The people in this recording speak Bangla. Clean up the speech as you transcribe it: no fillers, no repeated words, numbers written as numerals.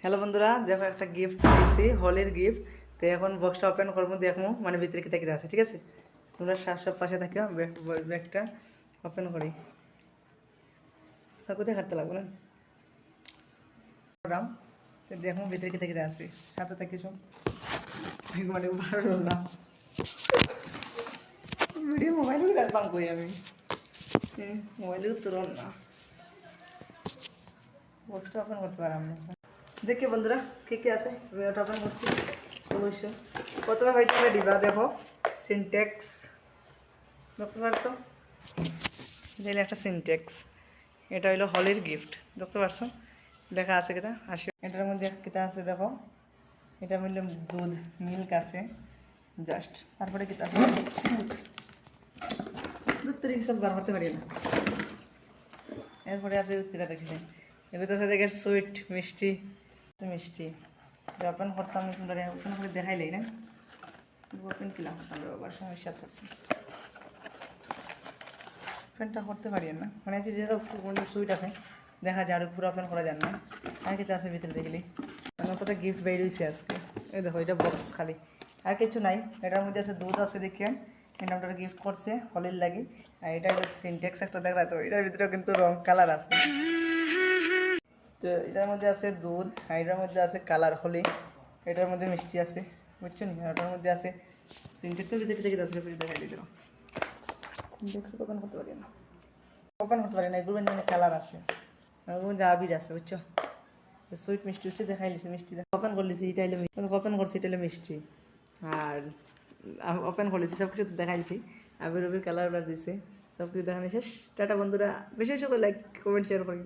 হ্যালো বন্ধুরা, দেখো একটা গিফট পেয়েছি, হোলির গিফট। তো এখন বক্সটা ওপেন করবো, দেখবো মানে ভিতরে কিতা কিতা আছে। ঠিক আছে, তোমরা সব পাশে থাকিও, ব্যাগটা ওপেন করি। সব কোথায় কাটতে লাগবে না রাম। তো দেখবো ভিতরে কিতা কিতা আছে, সাথে থাকি সব মানে ভালো না ভিডিও মোবাইলে রাখবাম কই আমি, মোবাইলেও তুরন না, বক্সটা ওপেন করতে পারলাম না। দেখি বন্ধুরা কে কে আছে, আমি ওটা ওপেন করছি। অবশ্যই প্রথমে হয়েছে ডিবা, দেখো সিনটেক্স, দেখতে পারছো, দিলে একটা সিনটেক্স। এটা হইলো হলির গিফট, দেখতে পারছো লেখা আছে কিনা আসে। এটার মধ্যে কিতা আছে দেখো, এটা বললাম দুধ, মিল্ক আছে জাস্ট। তারপরে কিতা আছে, দুধ তৈরি সব বার করতে পারি না। এরপরে আছে কিতা দেখেছি, এগুলো আছে দেখে সুইট, মিষ্টি মিষ্টি। ওপেন করতাম ধরে, ওপেন করে দেখাইলেই না, ওপেন কিলা করতাম আবার সমস্যা করছি, ওপেনটা করতে পারি না। মানে হচ্ছে যেহেতু সুইট আছে দেখা যায়, আর পুরো ওপেন করা যায় না। আর কিছু আছে ভিতরে দেখলি, অতটা গিফট বেরিয়েছে আজকে। এই দেখো এটা বক্স খালি, আর কিছু নাই। এটার মধ্যে আছে দুধ আছে দেখে, এটা ওটা গিফট করছে হলির লাগি। আর এটা সিনটেক্স একটা দেখা, তো এটার ভিতরেও কিন্তু রং কালার আছে। তো এটার মধ্যে আছে দুধ, আর এটার মধ্যে আছে কালার হলি, এটার মধ্যে মিষ্টি আছে, বুঝছো নি। এটার মধ্যে আছে সিনটেক্সের ভিতরে দেখে আছে, দেখাই দিল। সিনটেক্স ওপেন করতে পারি না, ওপেন করতে পারি না। এগুলো মানে কালার আছে, এগুলো আবির আছে, বুঝছো। সুইট মিষ্টি উষ্টি দেখাই লিছি, মিষ্টি ওপেন করলিছি, এটা হলো ওপেন করছি, এটা হলো মিষ্টি। আর ওপেন করলিছি, সব কিছু দেখাইছি, আবির আবির কালার দিছে, সব কিছু দেখানো শেষ। টাটা বন্ধুরা, বেশি বেশি করে লাইক কমেন্ট শেয়ার করি।